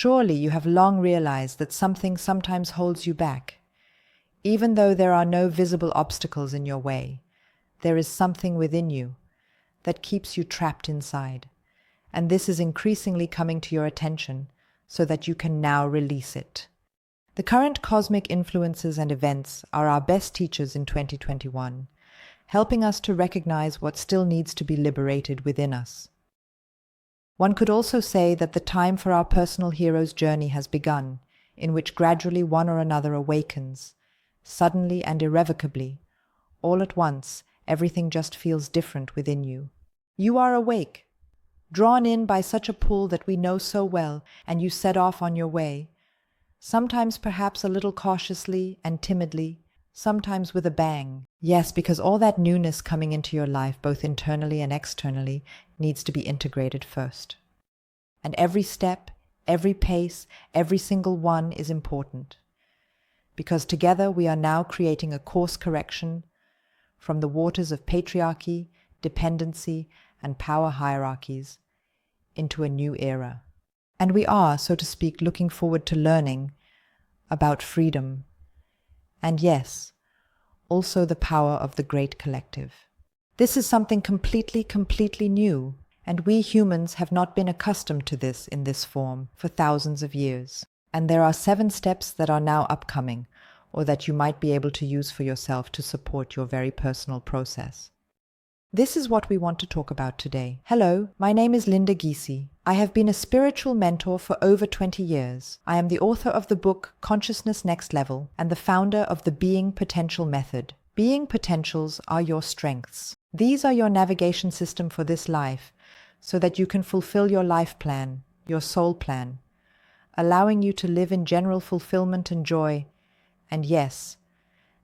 Surely you have long realized that something sometimes holds you back. Even though there are no visible obstacles in your way, there is something within you that keeps you trapped inside. And this is increasingly coming to your attention so that you can now release it. The current cosmic influences and events are our best teachers in 2021, helping us to recognize what still needs to be liberated within us. One could also say that the time for our personal hero's journey has begun, in which gradually one or another awakens, suddenly and irrevocably. All at once, everything just feels different within you. You are awake, drawn in by such a pull that we know so well, and you set off on your way, sometimes perhaps a little cautiously and timidly, sometimes with a bang. Yes, because all that newness coming into your life, both internally and externally, needs to be integrated first. And every step, every pace, every single one is important. Because together we are now creating a course correction from the waters of patriarchy, dependency, and power hierarchies into a new era. And we are, so to speak, looking forward to learning about freedom. And yes, also the power of the great collective. This is something completely new, and we humans have not been accustomed to this in this form for thousands of years. And there are 7 steps that are now upcoming, or that you might be able to use for yourself to support your very personal process. This is what we want to talk about today. Hello, my name is Linda Gysi. I have been a spiritual mentor for over 20 years. I am the author of the book Consciousness Next Level and the founder of the Being Potential Method. Being potentials are your strengths. These are your navigation system for this life, so that you can fulfill your life plan, your soul plan, allowing you to live in general fulfillment and joy, and yes,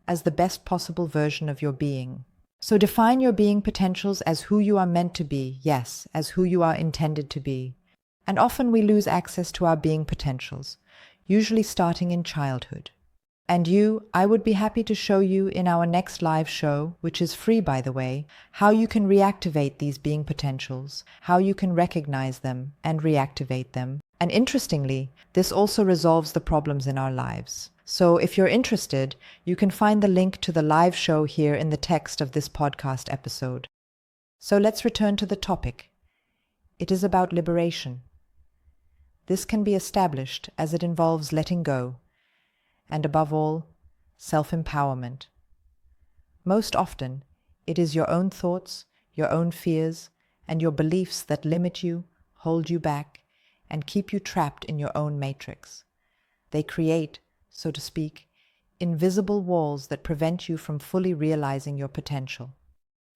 as the best possible version of your being. So define your being potentials as who you are meant to be, yes, as who you are intended to be. And often we lose access to our being potentials, usually starting in childhood. And I would be happy to show you in our next live show, which is free by the way, how you can reactivate these being potentials, how you can recognize them and reactivate them. And interestingly, this also resolves the problems in our lives. So if you're interested, you can find the link to the live show here in the text of this podcast episode. So let's return to the topic. It is about liberation. This can be established as it involves letting go, and above all, self-empowerment. Most often, it is your own thoughts, your own fears, and your beliefs that limit you, hold you back, and keep you trapped in your own matrix. They create, so to speak, invisible walls that prevent you from fully realizing your potential.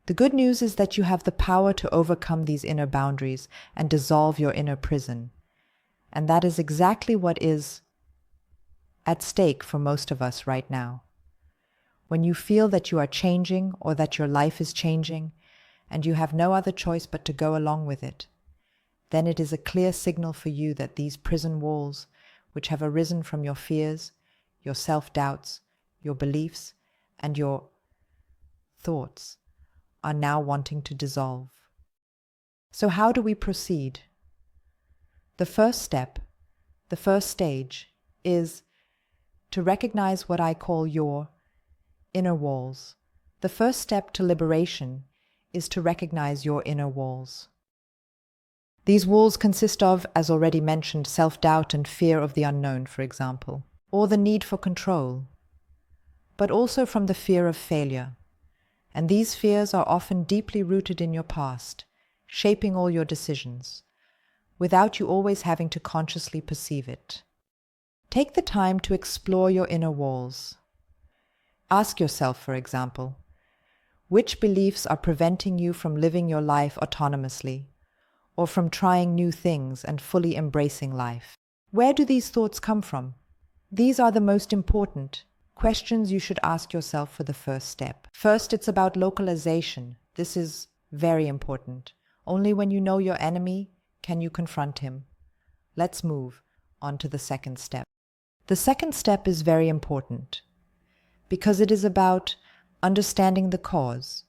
The good news is that you have the power to overcome these inner boundaries and dissolve your inner prison. And that is exactly what is at stake for most of us right now. When you feel that you are changing or that your life is changing, and you have no other choice but to go along with it, then it is a clear signal for you that these prison walls, which have arisen from your fears, your self-doubts, your beliefs, and your thoughts, are now wanting to dissolve. So how do we proceed? The first step, the first stage, is to recognize what I call your inner walls. The first step to liberation is to recognize your inner walls. These walls consist of, as already mentioned, self-doubt and fear of the unknown, for example, or the need for control, but also from the fear of failure. And these fears are often deeply rooted in your past, shaping all your decisions, without you always having to consciously perceive it. Take the time to explore your inner walls. Ask yourself, for example, which beliefs are preventing you from living your life autonomously, or from trying new things and fully embracing life? Where do these thoughts come from? These are the most important questions you should ask yourself for the first step. First, it's about localization. This is very important. Only when you know your enemy can you confront him. Let's move on to the second step. The second step is very important because it is about understanding the cause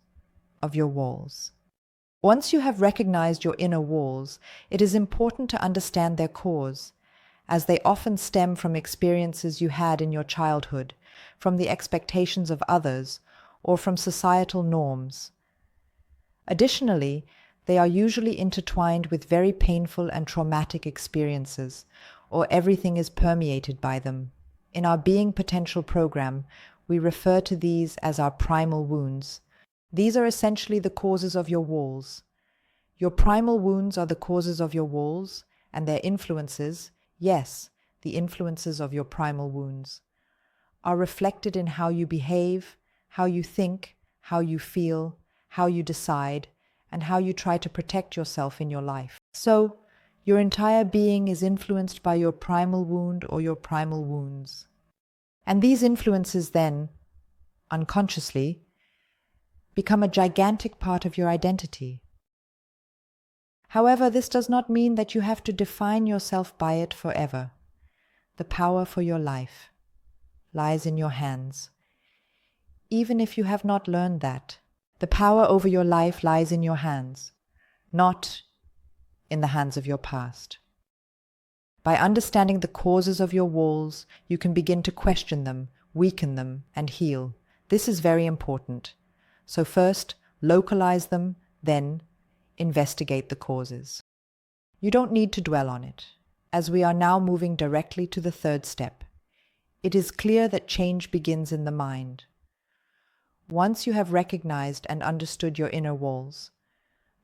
of your walls. Once you have recognized your inner walls, it is important to understand their cause as they often stem from experiences you had in your childhood, from the expectations of others, or from societal norms. Additionally, they are usually intertwined with very painful and traumatic experiences, or everything is permeated by them. In our Being Potential program, we refer to these as our primal wounds. These are essentially the causes of your walls. Your primal wounds are the causes of your walls, and their influences, yes, the influences of your primal wounds, are reflected in how you behave, how you think, how you feel, how you decide, and how you try to protect yourself in your life. So, your entire being is influenced by your primal wound or your primal wounds. And these influences then, unconsciously, become a gigantic part of your identity. However, this does not mean that you have to define yourself by it forever. The power for your life lies in your hands. Even if you have not learned that, the power over your life lies in your hands, not in the hands of your past. By understanding the causes of your walls, you can begin to question them, weaken them, and heal. This is very important. So first, localize them, then investigate the causes. You don't need to dwell on it, as we are now moving directly to the third step. It is clear that change begins in the mind. Once you have recognized and understood your inner walls,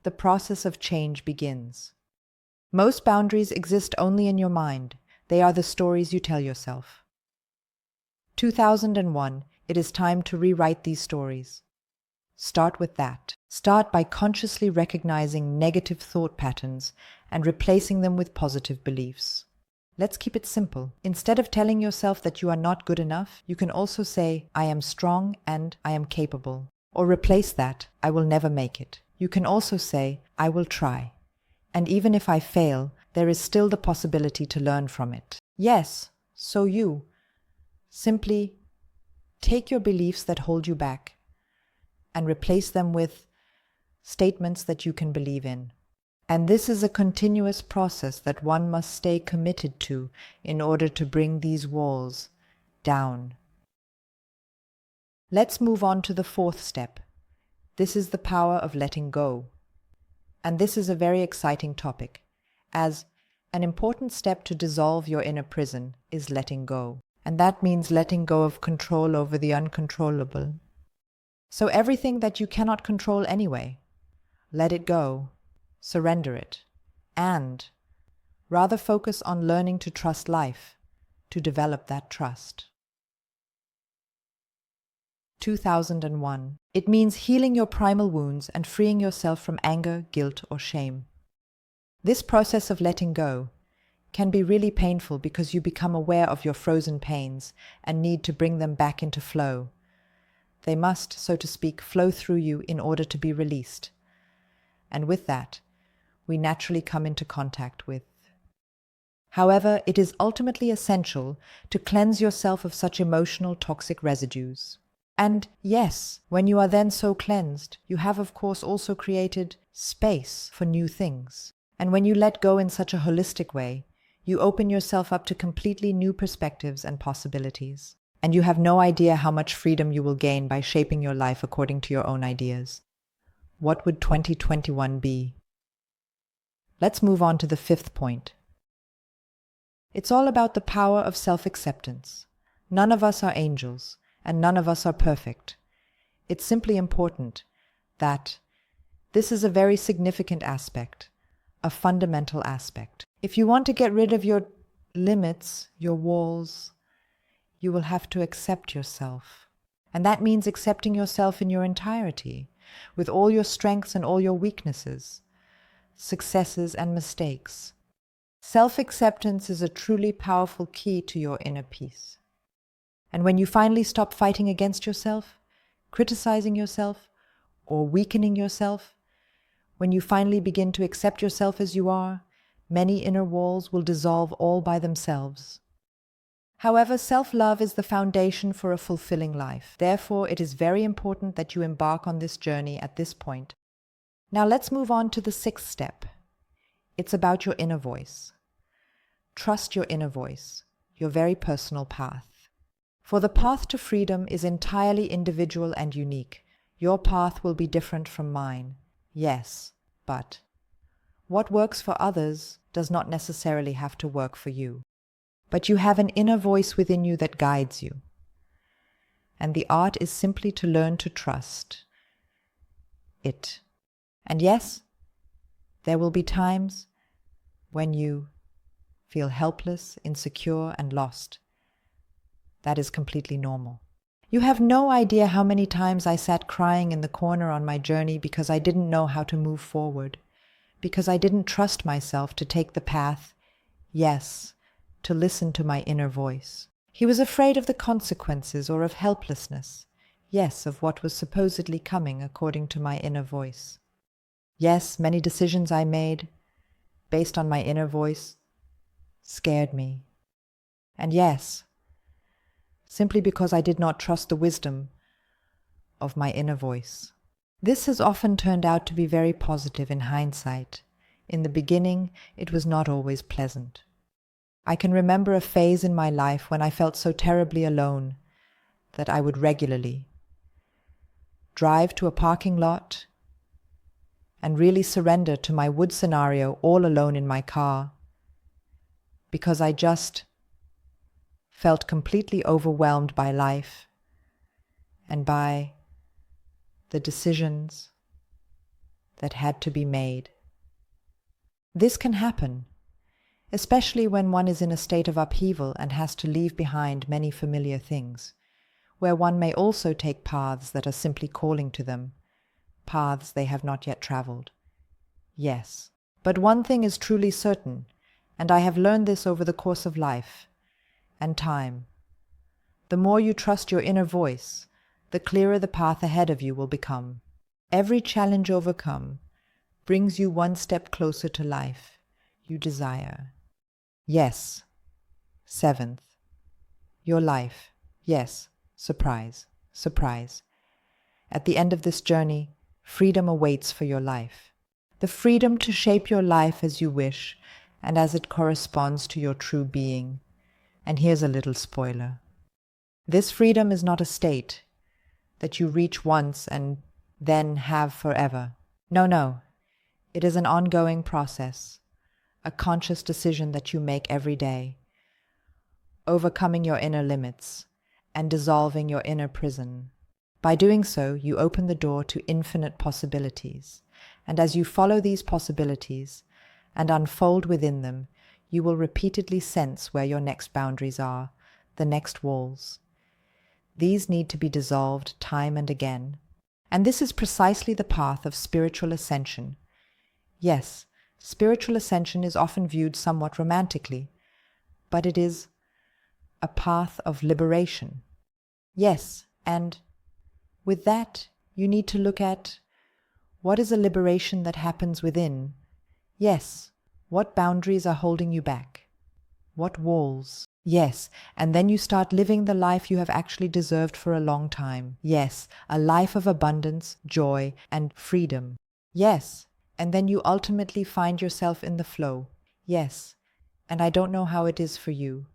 the process of change begins. Most boundaries exist only in your mind. They are the stories you tell yourself. 2001, it is time to rewrite these stories. Start with that. Start by consciously recognizing negative thought patterns and replacing them with positive beliefs. Let's keep it simple. Instead of telling yourself that you are not good enough, you can also say, I am strong and I am capable. Or replace that, I will never make it. You can also say, I will try. And even if I fail, there is still the possibility to learn from it. Yes, so you simply take your beliefs that hold you back and replace them with statements that you can believe in. And this is a continuous process that one must stay committed to in order to bring these walls down. Let's move on to the fourth step. This is the power of letting go. And this is a very exciting topic, as an important step to dissolve your inner prison is letting go. And that means letting go of control over the uncontrollable. So everything that you cannot control anyway, let it go. Surrender it, and rather focus on learning to trust life, to develop that trust. 2001. It means healing your primal wounds and freeing yourself from anger, guilt, or shame. This process of letting go can be really painful because you become aware of your frozen pains and need to bring them back into flow. They must, so to speak, flow through you in order to be released. And with that, we naturally come into contact with. However, it is ultimately essential to cleanse yourself of such emotional toxic residues. And yes, when you are then so cleansed, you have of course also created space for new things. And when you let go in such a holistic way, you open yourself up to completely new perspectives and possibilities. And you have no idea how much freedom you will gain by shaping your life according to your own ideas. What would 2021 be? Let's move on to the fifth point. It's all about the power of self-acceptance. None of us are angels, and none of us are perfect. It's simply important that this is a very significant aspect, a fundamental aspect. If you want to get rid of your limits, your walls, you will have to accept yourself. And that means accepting yourself in your entirety, with all your strengths and all your weaknesses, successes and mistakes. Self-acceptance is a truly powerful key to your inner peace. And when you finally stop fighting against yourself, criticizing yourself, or weakening yourself, when you finally begin to accept yourself as you are, many inner walls will dissolve all by themselves. However, self-love is the foundation for a fulfilling life. Therefore, it is very important that you embark on this journey at this point. Now let's move on to the sixth step. It's about your inner voice. Trust your inner voice, your very personal path. For the path to freedom is entirely individual and unique. Your path will be different from mine. Yes, but what works for others does not necessarily have to work for you. But you have an inner voice within you that guides you. And the art is simply to learn to trust it. And yes, there will be times when you feel helpless, insecure, and lost. That is completely normal. You have no idea how many times I sat crying in the corner on my journey because I didn't know how to move forward, because I didn't trust myself to take the path, yes, to listen to my inner voice. He was afraid of the consequences or of helplessness, yes, of what was supposedly coming according to my inner voice. Yes, many decisions I made, based on my inner voice, scared me. And yes, simply because I did not trust the wisdom of my inner voice. This has often turned out to be very positive in hindsight. In the beginning, it was not always pleasant. I can remember a phase in my life when I felt so terribly alone that I would regularly drive to a parking lot and really surrender to my wood scenario all alone in my car, because I just felt completely overwhelmed by life and by the decisions that had to be made. This can happen, especially when one is in a state of upheaval and has to leave behind many familiar things, where one may also take paths that are simply calling to them, paths they have not yet traveled. Yes, but one thing is truly certain, and I have learned this over the course of life and time. The more you trust your inner voice, the clearer the path ahead of you will become. Every challenge overcome brings you one step closer to life you desire. Yes. 7th, your life. Yes, surprise, surprise. At the end of this journey, freedom awaits for your life. The freedom to shape your life as you wish and as it corresponds to your true being. And here's a little spoiler. This freedom is not a state that you reach once and then have forever. No. It is an ongoing process, a conscious decision that you make every day, overcoming your inner limits and dissolving your inner prison. By doing so, you open the door to infinite possibilities. And as you follow these possibilities and unfold within them, you will repeatedly sense where your next boundaries are, the next walls. These need to be dissolved time and again. And this is precisely the path of spiritual ascension. Yes, spiritual ascension is often viewed somewhat romantically, but it is a path of liberation. Yes, and with that, you need to look at what is a liberation that happens within. Yes, what boundaries are holding you back? What walls? Yes, and then you start living the life you have actually deserved for a long time. Yes, a life of abundance, joy, and freedom. Yes, and then you ultimately find yourself in the flow. Yes, and I don't know how it is for you,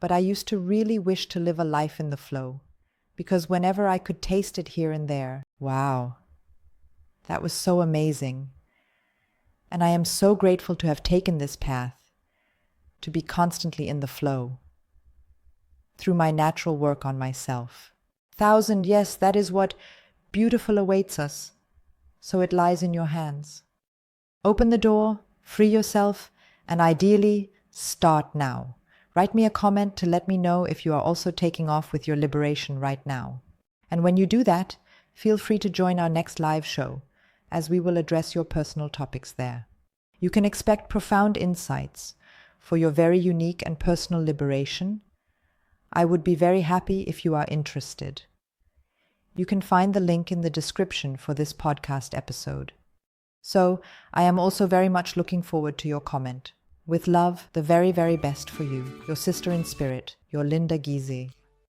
but I used to really wish to live a life in the flow, because whenever I could taste it here and there, wow, that was so amazing. And I am so grateful to have taken this path, to be constantly in the flow, through my natural work on myself. Yes, that is what beautiful awaits us, so it lies in your hands. Open the door, free yourself, and ideally, start now. Write me a comment to let me know if you are also taking off with your liberation right now. And when you do that, feel free to join our next live show, as we will address your personal topics there. You can expect profound insights for your very unique and personal liberation. I would be very happy if you are interested. You can find the link in the description for this podcast episode. So, I am also very much looking forward to your comment. With love, the very, very best for you, your sister in spirit, your Linda Giese.